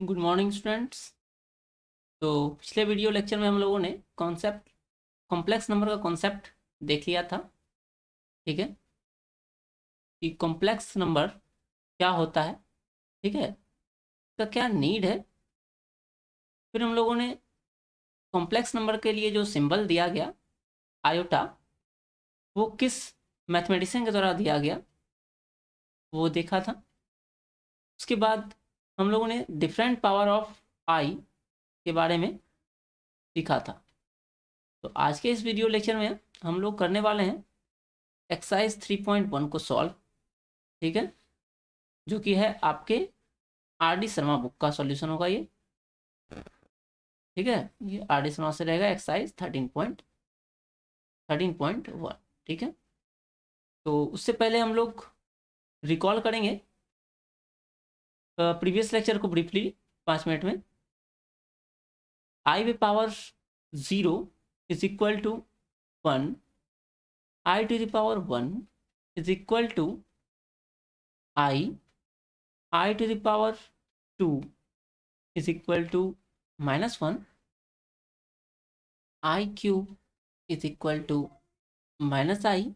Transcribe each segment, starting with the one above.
Good morning students. तो पिछले video lecture में हम लोगों ने कॉन्सेप्ट कॉम्प्लेक्स नंबर का कॉन्सेप्ट देख लिया था। ठीक है कि कॉम्प्लेक्स नंबर क्या होता है, ठीक है, इसका क्या नीड है। फिर हम लोगों ने कॉम्प्लेक्स नंबर के लिए जो सिंबल दिया गया आयोटा, वो किस मैथमेटिशियन के द्वारा दिया गया वो देखा था। उसके बाद हम लोगों ने डिफरेंट पावर ऑफ आई के बारे में सीखा था। तो आज के इस वीडियो लेक्चर में हम लोग करने वाले हैं एक्सरसाइज 3.1 को सॉल्व। ठीक है, जो कि है आपके आर डी शर्मा बुक का सॉल्यूशन होगा ये। ठीक है, ये आर डी शर्मा से रहेगा एक्सरसाइज 13.1। ठीक है, तो उससे पहले हम लोग रिकॉल करेंगे प्रीवियस लेक्चर को ब्रीफली 5 मिनट में। आई वे power 0 is equal to 1, i to the power 1 is equal to i to the power 2 is equal to -1, i cube is equal to -i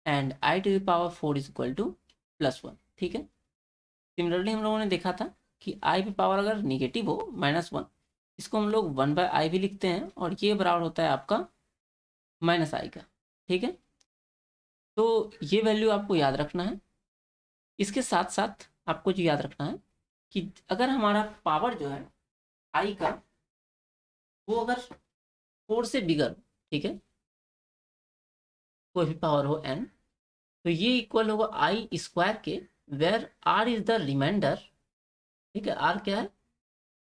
and i to the power 4 is equal to +1। ठीक है, similarly हम लोगों ने देखा था कि आई पे power अगर निगेटिव हो -1, इसको हम लोग 1/i भी लिखते हैं और ये बराबर होता है आपका -i का। ठीक है, तो ये वैल्यू आपको याद रखना है। इसके साथ साथ आपको जो याद रखना है कि अगर हमारा पावर जो है आई का वो अगर 4 से बिगर, ठीक है, कोई भी पावर हो n, तो ये इक्वल होगा आई स्क्वायर के, where R is the remainder. ठीक है, आर क्या है,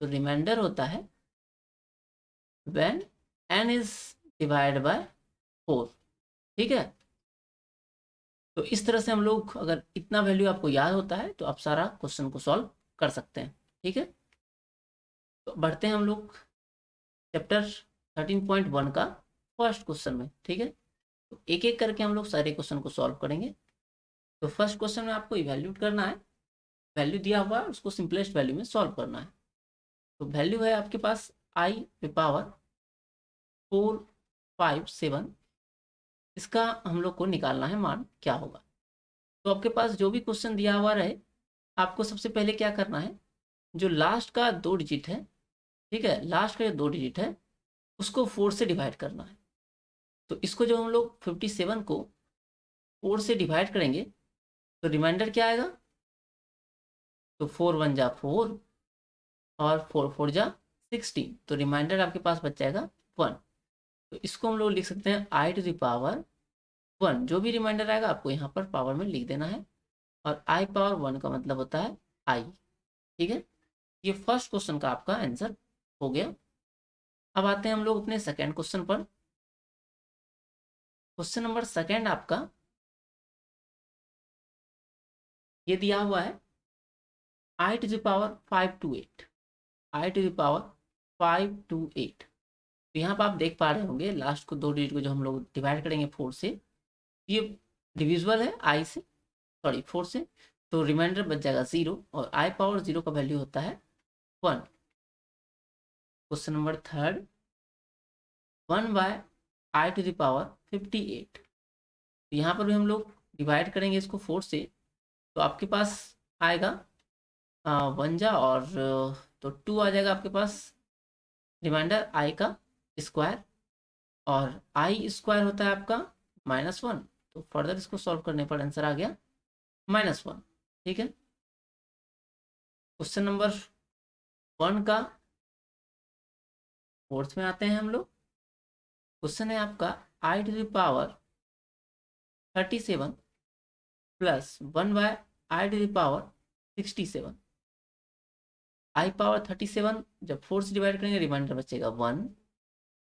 तो रिमाइंडर होता है when n is divide by 4। ठीक है, तो इस तरह से हम लोग अगर इतना वैल्यू आपको याद होता है तो आप सारा क्वेश्चन को सॉल्व कर सकते हैं। ठीक है, तो बढ़ते हैं हम लोग चैप्टर 13.1 का फर्स्ट क्वेश्चन में। ठीक है, तो एक एक करके हम लोग सारे क्वेश्चन को सॉल्व करेंगे। तो फर्स्ट क्वेश्चन में आपको इवैल्यूएट करना है, वैल्यू दिया हुआ है उसको सिंपलेस्ट वैल्यू में सॉल्व करना है। तो वैल्यू है आपके पास आई पे पावर 457, इसका हम लोग को निकालना है मान क्या होगा। तो आपके पास जो भी क्वेश्चन दिया हुआ रहे, आपको सबसे पहले क्या करना है, जो लास्ट का 2 डिजिट है, ठीक है, लास्ट का जो 2 डिजिट है उसको 4 से डिवाइड करना है। तो इसको जो हम लोग 57 को 4 से डिवाइड करेंगे तो रिमाइंडर क्या आएगा, तो 4 1 जा 4 और 4 4 जा 16, तो रिमाइंडर आपके पास बच जाएगा 1। तो इसको हम लोग लिख सकते हैं आई टू द पावर 1। जो भी रिमाइंडर आएगा आपको यहाँ पर पावर में लिख देना है, और आई पावर 1 का मतलब होता है आई। ठीक है, ये फर्स्ट क्वेश्चन का आपका आंसर हो गया। अब आते हैं हम लोग अपने सेकेंड क्वेश्चन पर। क्वेश्चन नंबर सेकेंड आपका ये दिया हुआ है i to the power 528, i to the power 528। तो यहाँ पर आप देख पा रहे होंगे लास्ट को 2 डिजिट को जो हम लोग डिवाइड करेंगे 4 से, ये डिविजिबल है आई से, सॉरी 4 से, तो रिमाइंडर बच जाएगा 0 और आई पावर 0 का वैल्यू होता है 1। Question number third, 1/i to the power 58। तो यहाँ पर भी हम लोग डिवाइड करेंगे इसको 4 से, तो आपके पास आएगा 1 जा और तो 2 आ जाएगा आपके पास, रिमाइंडर आई का स्क्वायर, और आई स्क्वायर होता है आपका -1। तो फर्दर इसको सॉल्व करने पर आंसर आ गया -1। ठीक है, क्वेश्चन नंबर 1 का फोर्थ में आते हैं हम लोग। क्वेश्चन है आपका i to the power 37 plus 1/i to the power 67। I power 37 जब 4 से डिवाइड करेंगे रिमाइंडर बचेगा 1,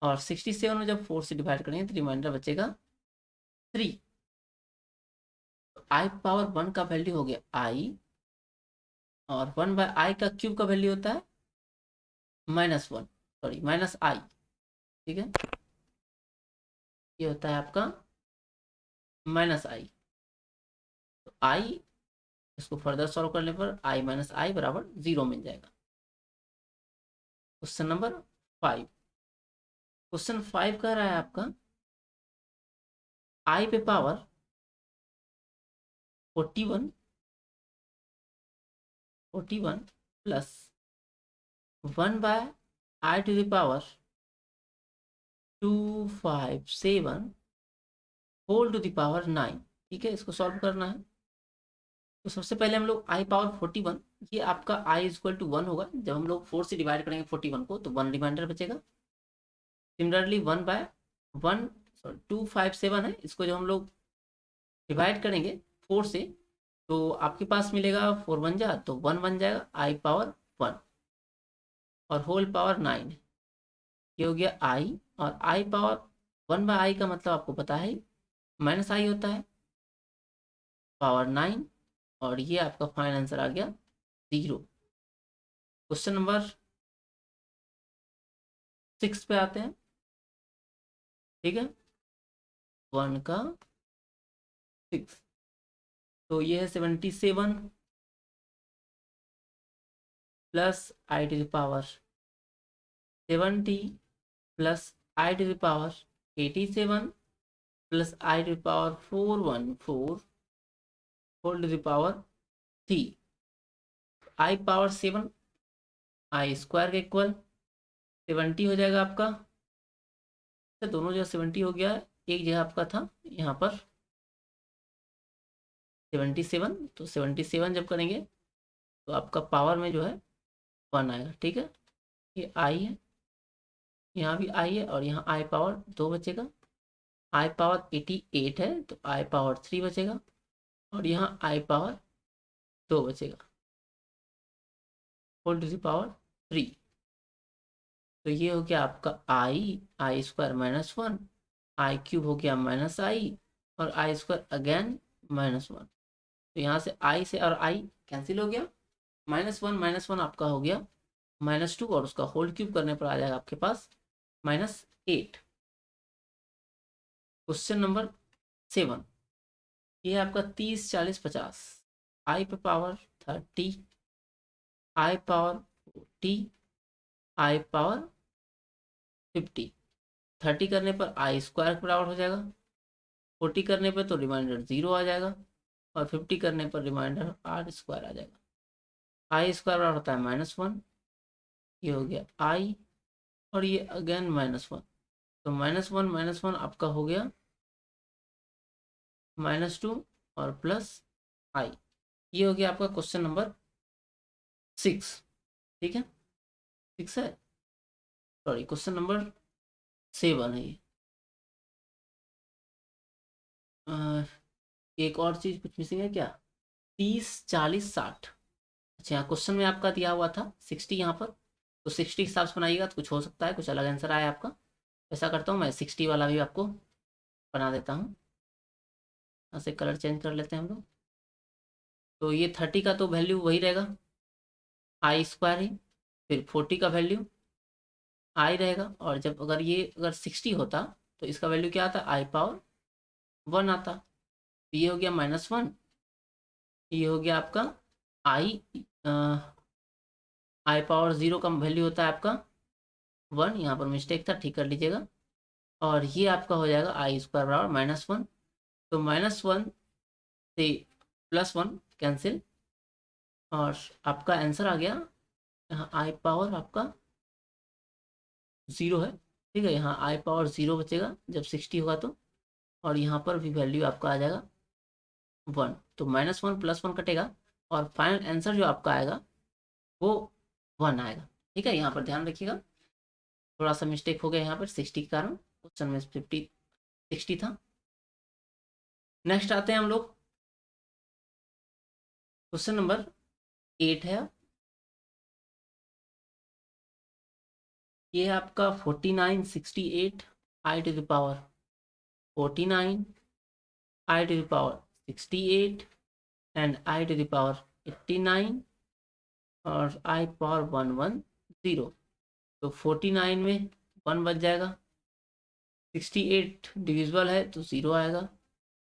और 67 में जब 4 से डिवाइड करेंगे तो रिमाइंडर बचेगा 3। आई पावर 1 का वैल्यू हो गया आई, और 1/i का क्यूब का वैल्यू होता है -1, सॉरी -i। ठीक है, ये होता है आपका -i। तो i, इसको फर्दर सॉल्व करने पर i - i बराबर 0 मिल जाएगा। Question number 5। क्वेश्चन 5 कह रहा है आपका आई पे power 41 plus 1/i to the power 257 whole to the power 9। ठीक है, इसको सॉल्व करना है। तो सबसे पहले हम लोग आई पावर 41, ये आपका आई इक्वल टू 1 होगा। जब हम लोग 4 से डिवाइड करेंगे 41 को तो 1 रिमाइंडर बचेगा। सिमिलरली 1/1 सॉरी 257 है, इसको जब हम लोग डिवाइड करेंगे 4 से तो आपके पास मिलेगा 4 बन जा तो 1 बन जाएगा आई पावर 1 और होल पावर 9। ये हो गया आई, और आई पावर 1/i का मतलब आपको पता है माइनस आई होता है, पावर 9। और ये आपका फाइनल आंसर आ गया 0। क्वेश्चन नंबर 6 पे आते हैं। ठीक है, 1 का 6, तो ये है 77 plus i to the power 70 plus i to the power 87 plus i to the power 414 whole to the power 3। I power 7 i square के इक्वल 70 हो जाएगा आपका। तो दोनों जगह 70 हो गया है, एक जगह आपका था यहाँ पर 77, तो 77 जब करेंगे तो आपका पावर में जो है 1 आएगा। ठीक है, ये आई है, यहाँ भी आई है, और यहाँ आई पावर 2 बचेगा। आई पावर 88 है तो आई पावर 3 बचेगा, और यहाँ आई पावर 2 बचेगा होल टू द पावर 3। तो ये हो गया आपका आई स्क्वायर -1, आई क्यूब हो गया माइनस आई, और आई स्क्वायर अगेन -1। तो यहाँ से आई से और आई कैंसिल हो गया, -1 आपका हो गया -2, और उसका होल क्यूब करने पर आ जाएगा आपके पास -8। क्वेश्चन नंबर 7, ये है आपका 30 40 50। आई पे पावर 30, आई पावर 40, आई पावर 50। 30 करने पर आई स्क्वायर के बराबर हो जाएगा, 40 करने पर तो रिमाइंडर 0 आ जाएगा, और 50 करने पर रिमाइंडर आर स्क्वायर आ जाएगा। आई स्क्वायर बराबर होता है -1, ये हो गया आई, और ये अगेन -1। तो -1 आपका हो गया -2 और प्लस आई। ये हो गया आपका क्वेश्चन नंबर 6। ठीक है, 6 है, सॉरी क्वेश्चन नंबर 7 है ये। एक और चीज कुछ मिसिंग है क्या? 30 40 60। अच्छा, यहाँ क्वेश्चन में आपका दिया हुआ था 60 यहाँ पर, तो 60 के हिसाब से बनाइएगा तो कुछ हो सकता है, कुछ अलग आंसर आया आपका। ऐसा करता हूँ मैं 60 वाला भी आपको बना देता हूँ। यहाँ से कलर चेंज कर लेते हैं हम लोग। तो ये 30 का तो वैल्यू वही रहेगा आई स्क्वायर ही, फिर 40 का वैल्यू आई रहेगा, और जब अगर 60 होता तो इसका वैल्यू क्या आता, आई पावर 1 आता। तो ये हो गया -1, ये हो गया आपका आई आई पावर 0 का वैल्यू होता है आपका 1, यहाँ पर मिस्टेक था, ठीक कर लीजिएगा। और ये आपका हो जाएगा आई स्क्वायर बराबर -1। तो -1 से +1 कैंसिल, और आपका आंसर आ गया यहाँ आई पावर आपका 0 है। ठीक है, यहाँ आई पावर 0 बचेगा जब 60 होगा तो, और यहाँ पर भी वैल्यू आपका आ जाएगा 1। तो -1 +1 कटेगा, और फाइनल आंसर जो आपका आएगा वो 1 आएगा। ठीक है, यहाँ पर ध्यान रखिएगा, थोड़ा सा मिस्टेक हो गया यहाँ पर 60 के कारण, क्वेश्चन में 60 था। नेक्स्ट आते हैं हम लोग, क्वेश्चन नंबर 8 है। ये है आपका 49 68 i to the power 49 i to the power 68 and i to the power 89 और आई पावर 110। तो 49 में 1 बच जाएगा, 68 डिविजिबल है तो 0 आएगा,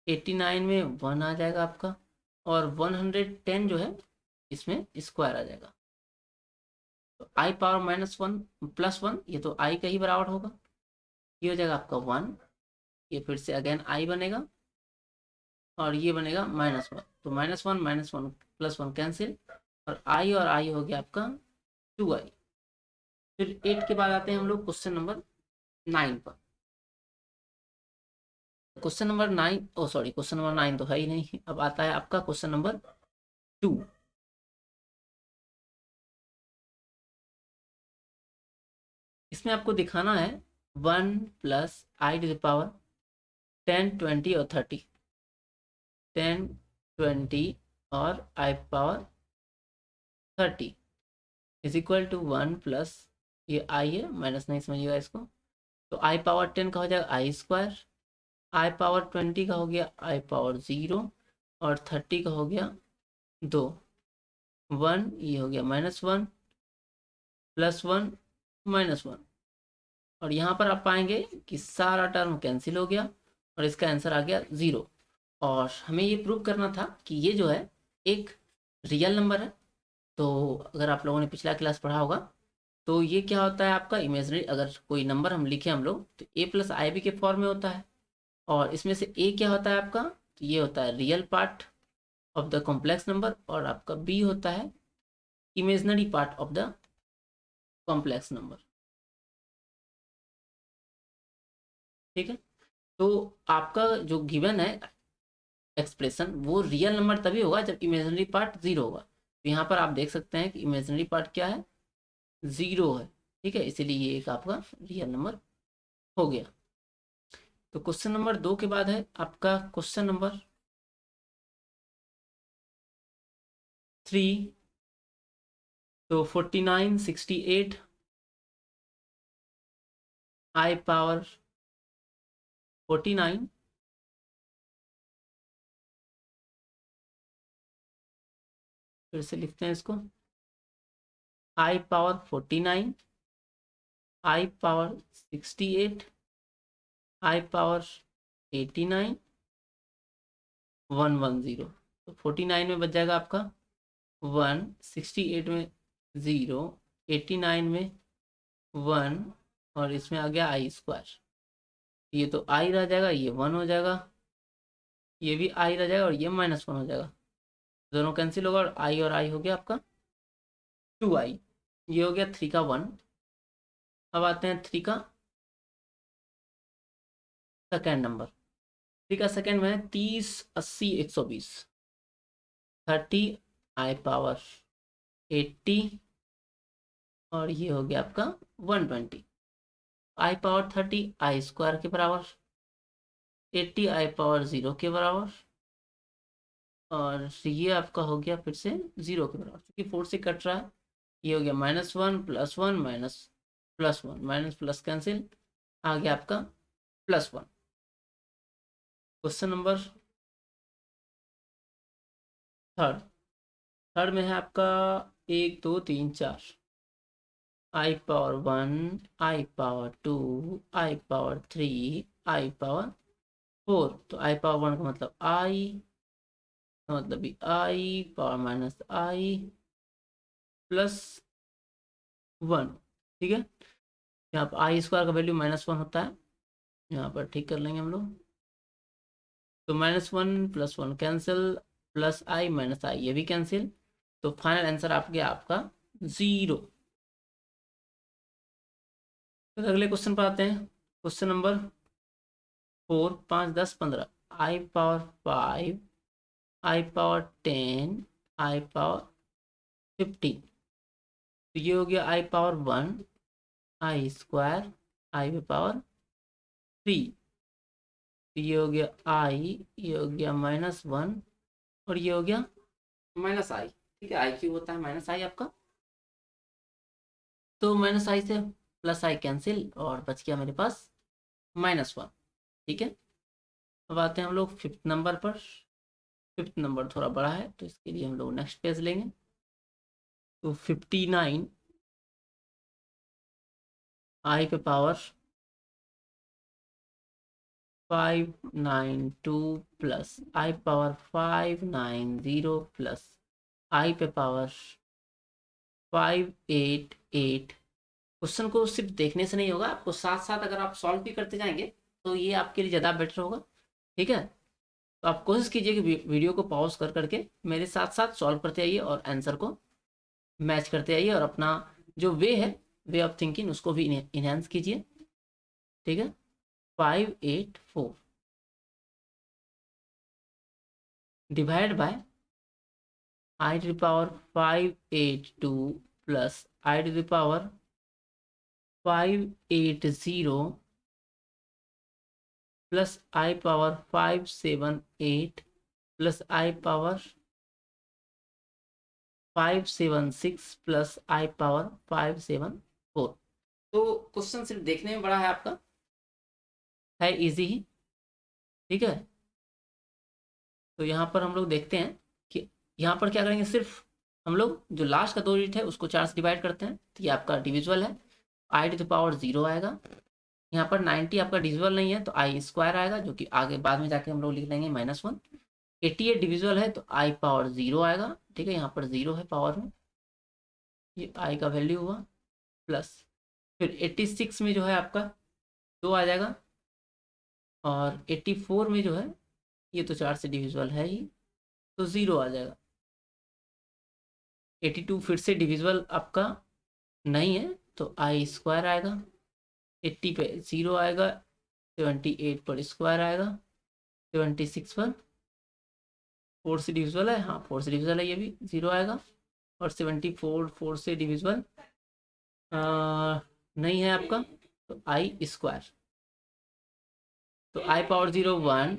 89 में 1 आ जाएगा आपका, और 110 जो है इसमें स्क्वायर आ जाएगा। तो आई पावर -1 +1, ये तो आई का ही बराबर होगा, ये हो जाएगा आपका 1, ये फिर से अगेन आई बनेगा और ये बनेगा -1, तो -1 +1 कैंसिल, और आई हो गया आपका 2i। फिर 8 के बाद आते हैं हम लोग क्वेश्चन नंबर 9 पर। क्वेश्चन नंबर 9, ओ सॉरी, क्वेश्चन नंबर 9 तो है ही नहीं, अब आता है आपका क्वेश्चन नंबर 2। इसमें आपको दिखाना है 1 + i⁻, 10, 20 और 30, 10, 20 और i⁻30 is equal to 1 plus, ये आई है माइनस नहीं समझिएगा इसको, तो i⁻10 का हो जाएगा i², i⁻20 का हो गया i⁻0 और 30 का हो गया 2, 1 ये हो गया -1 +1 -1, और यहाँ पर आप पाएंगे कि सारा टर्म कैंसिल हो गया और इसका आंसर आ गया 0। और हमें ये प्रूव करना था कि ये जो है एक रियल नंबर है। तो अगर आप लोगों ने पिछला क्लास पढ़ा होगा तो ये क्या होता है आपका इमेजनरी, अगर कोई नंबर हम लिखे हम लोग तो a+ib के फॉर्म में होता है, और इसमें से a क्या होता है आपका, तो ये होता है real part of the complex number, और आपका b होता है imaginary part of the complex number. ठीक है, तो आपका जो गिवन है एक्सप्रेशन वो रियल नंबर तभी होगा जब इमेजनरी पार्ट 0 होगा। तो यहाँ पर आप देख सकते हैं कि इमेजनरी पार्ट क्या है, 0 है। ठीक है, इसीलिए ये एक आपका रियल नंबर हो गया। तो क्वेश्चन नंबर 2 के बाद है आपका क्वेश्चन नंबर 3। तो 49, 68 i⁻49, फिर से लिखते हैं इसको, i⁻49, i⁻68, i⁻89, 110। तो 49 में बच जाएगा आपका 1, 68 में 0, 89 में 1, और इसमें आ गया i²। ये तो आई रह जाएगा, ये 1 हो जाएगा, ये भी आई रह जाएगा और ये -1 हो जाएगा, दोनों कैंसिल होगा और आई हो गया आपका 2i। ये हो गया 3 का 1। अब आते हैं 3 का सेकेंड नंबर। 3 का सेकेंड में है 30, 80, 120, 30 i⁻80, और ये हो गया आपका 120, i⁻30 i² के बराबर, 80 i⁻0 के बराबर, और ये आपका हो गया फिर से 0 के बराबर, क्योंकि 4 से कट रहा है। ये हो गया -1 +1 +1, माइनस प्लस कैंसिल, आ गया आपका +1। Question number third. थर्ड में है आपका 1, 2, 3, 4, i⁻1, i⁻2, i⁻3, i⁻4। तो i⁻1 का मतलब i, का मतलब भी i, पावर -i +1। ठीक है, यहाँ पर i² का वैल्यू -1 होता है, यहाँ पर ठीक कर लेंगे हम लोग। तो -1 +1 कैंसिल, +i ये भी कैंसिल, तो फाइनल आंसर आप गया आपका 0। तो अगले क्वेश्चन पर आते हैं, question number 4, 5, 10, 15, i⁻5, i⁻10, i⁻15। तो ये हो गया i⁻1, i², i⁻3। तो ये हो गया i, ये हो गया -1, और ये हो गया -i। ठीक है, आई क्यूब होता है -i आपका, तो -i से +i कैंसिल और बच गया मेरे पास -1। ठीक है, अब आते हैं हम लोग फिफ्थ नंबर पर। फिफ्थ नंबर थोड़ा बड़ा है तो इसके लिए हम लोग नेक्स्ट पेज लेंगे। तो 59 i पे power 592 plus i⁻590 plus i पे पावर 58 8। क्वेश्चन को सिर्फ देखने से नहीं होगा, आपको साथ साथ अगर आप सॉल्व भी करते जाएंगे तो ये आपके लिए ज़्यादा बेटर होगा। ठीक है, तो आप कोशिश कीजिए कि वीडियो को पॉज कर करके मेरे साथ साथ सॉल्व करते आइए और आंसर को मैच करते आइए और अपना जो वे है, वे ऑफ थिंकिंग, उसको भी इन्हेंस कीजिए। ठीक है, 584 divide by i to the power 582 plus i to the power 580 plus i power 578 plus i power 576 plus i power 574। तो क्वेश्चन सिर्फ देखने में बड़ा है, आपका है इजी ही। ठीक है, तो यहाँ पर हम लोग देखते हैं कि यहाँ पर क्या करेंगे, सिर्फ हम लोग जो लास्ट का 2 डिजिट है उसको 4 से डिवाइड करते हैं, तो ये आपका डिविजुअल है, आई टू द पावर 0 आएगा। यहाँ पर 90 आपका डिविजुअल नहीं है तो आई स्क्वायर आएगा, जो कि आगे बाद में जाके हम लोग लिख लेंगे -1। 88 डिविजुअल है तो आई पावर 0 आएगा। ठीक है, यहाँ पर 0 है पावर में, ये आई का वैल्यू हुआ, प्लस फिर 86 में जो है आपका 2 आ जाएगा, और 84 में जो है ये तो 4 से डिविजुअल है ही, तो 0 आ जाएगा। 82 फिर से डिविजुअल आपका नहीं है तो आई स्क्वायर आएगा, 80 पे 0 आएगा, 78 पर स्क्वायर आएगा, 76 पर 4 से डिविजुअल है, हाँ 4 से डिविजुअल है, ये भी 0 आएगा, और 74 4 से डिविजुअल नहीं है आपका, तो आई स्क्वायर, तो आई पावर 0 1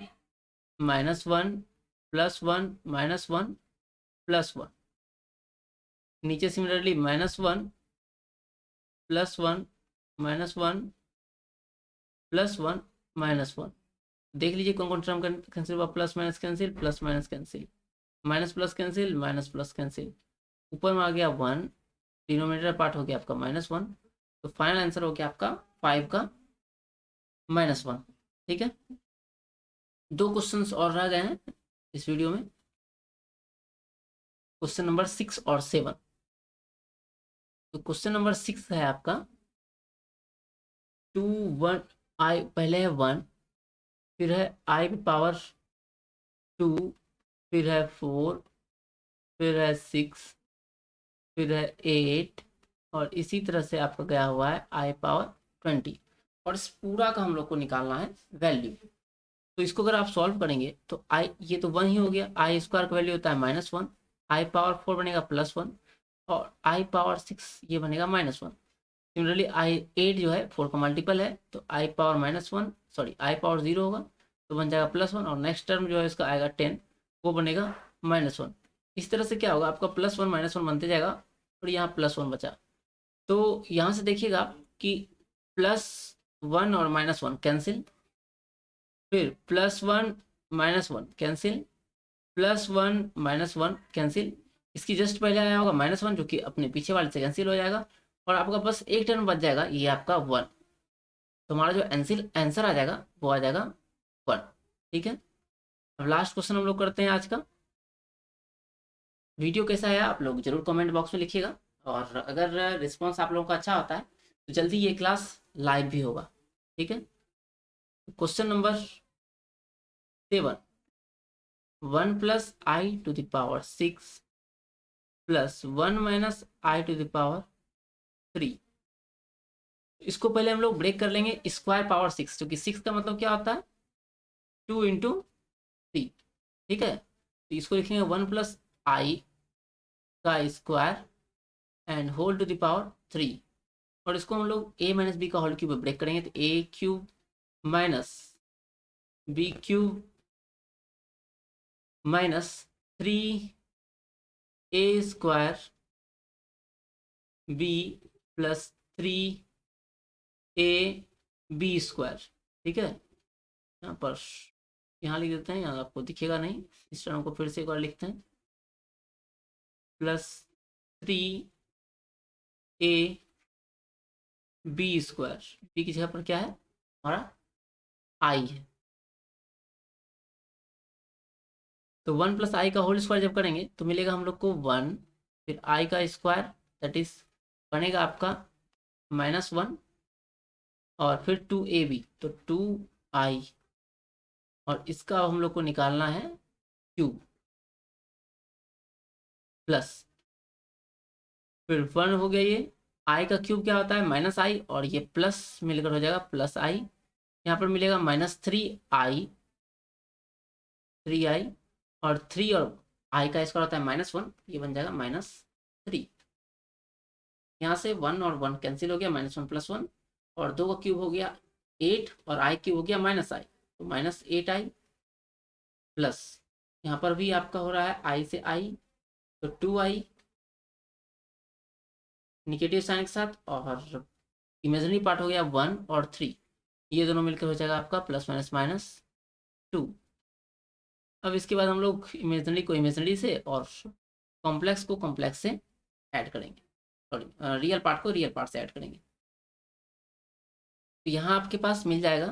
-1 +1 -1 +1, नीचे सिमिलरली -1 +1 -1 +1 -1। देख लीजिए कौन कौन टर्म कैंसिल हुआ, plus minus cancel, plus minus cancel, minus plus cancel, minus plus cancel, ऊपर में आ गया 1, डिनोमिनेटर पार्ट हो गया आपका -1, तो फाइनल आंसर हो गया आपका 5 का -1। ठीक है, 2 क्वेश्चंस और रह गए हैं इस वीडियो में, क्वेश्चन नंबर 6 और 7। तो क्वेश्चन नंबर 6 है आपका 2 1 आई, पहले है 1, फिर है आई पावर 2, फिर है 4, फिर है 6, फिर है 8, और इसी तरह से आपका गया हुआ है आई पावर 20, और इस पूरा का हम लोग को निकालना है वैल्यू। तो इसको अगर आप सॉल्व करेंगे तो आई, ये तो 1 ही हो गया, आई स्क्वायर का वैल्यू होता है -1, आई पावर 4 बनेगा +1, और आई पावर 6 ये बनेगा -1। सिमिलरली आई 8 जो है 4 का मल्टीपल है, तो आई पावर -1, सॉरी आई पावर 0 होगा तो बन जाएगा +1, और नेक्स्ट टर्म जो है इसका आएगा 10, वो बनेगा -1। इस तरह से क्या होगा, आपका +1 -1 बनते जाएगा, और यहाँ +1 बचा। तो यहाँ से देखिएगा आप कि +1 और -1 कैंसिल, फिर +1 -1 कैंसिल, +1 -1 कैंसिल, इसकी जस्ट पहले आया होगा -1 जो कि अपने पीछे वाले से कैंसिल हो जाएगा, और आपका बस एक टर्म बच जाएगा, ये आपका 1, तो हमारा जो आंसर आ जाएगा वो आ जाएगा 1। ठीक है, अब लास्ट क्वेश्चन हम लोग करते हैं आज का। वीडियो कैसा है आप लोग जरूर कमेंट बॉक्स में लिखिएगा, और अगर रिस्पॉन्स आप लोगों का अच्छा होता है तो जल्दी ये क्लास लाइव भी होगा। ठीक है, question number 7, 1 + i to the power 6 plus 1 - i to the power 3। इसको पहले हम लोग ब्रेक कर लेंगे स्क्वायर पावर 6, क्योंकि 6 का मतलब क्या होता है 2 × 3। ठीक है, तो इसको लिखेंगे 1 + आई का square and whole to the power 3, और इसको हम लोग a - b का होल क्यूब ब्रेक करेंगे, तो a³ - b³ -3a² b + 3ab²। ठीक है, यहाँ पर यहाँ लिख देते हैं, यहाँ आपको दिखेगा नहीं, इस टर्म को फिर से एक बार लिखते हैं, +3ab², बी की जगह पर क्या है हमारा आई है, तो 1 + आई का होल स्क्वायर जब करेंगे तो मिलेगा हम लोग को 1, फिर आई का स्क्वायर दैट इज बनेगा आपका -1 और फिर 2ab, तो 2i, और इसका हम लोग को निकालना है q प्लस, फिर 1 हो गया ये, i का क्यूब क्या होता है -i, और ये प्लस मिलकर हो जाएगा +i, यहाँ पर मिलेगा -3i, 3i, और 3 और i का स्क्वायर होता है -1, ये बन जाएगा -3। यहाँ से 1 और 1 कैंसिल हो गया, -1 + 1, और 2 का क्यूब हो गया 8, और i क्यूब हो गया -i, तो -8i प्लस, यहाँ पर भी आपका हो रहा है i से i, तो 2i निगेटिव साइन के साथ, और इमेजिनरी पार्ट हो गया 1 और 3, ये दोनों मिलकर हो जाएगा आपका +-2। अब इसके बाद हम लोग इमेजिनरी को इमेजिनरी से और कॉम्प्लेक्स को कॉम्प्लेक्स से ऐड करेंगे, सॉरी रियल पार्ट को रियल पार्ट से ऐड करेंगे। तो यहाँ आपके पास मिल जाएगा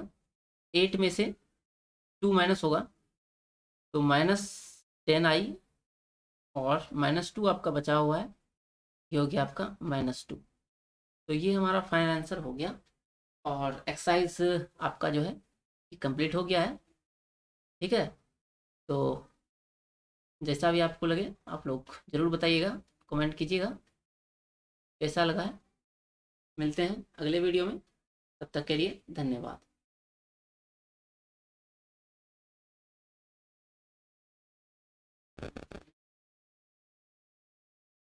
8 में से 2 माइनस होगा, तो -10i, और -2 आपका बचा हुआ है, ये हो गया आपका -2। तो ये हमारा फाइनल आंसर हो गया, और एक्सरसाइज आपका जो है कंप्लीट हो गया है। ठीक है, तो जैसा भी आपको लगे आप लोग ज़रूर बताइएगा, कमेंट कीजिएगा कैसा लगा है। मिलते हैं अगले वीडियो में, तब तक के लिए धन्यवाद।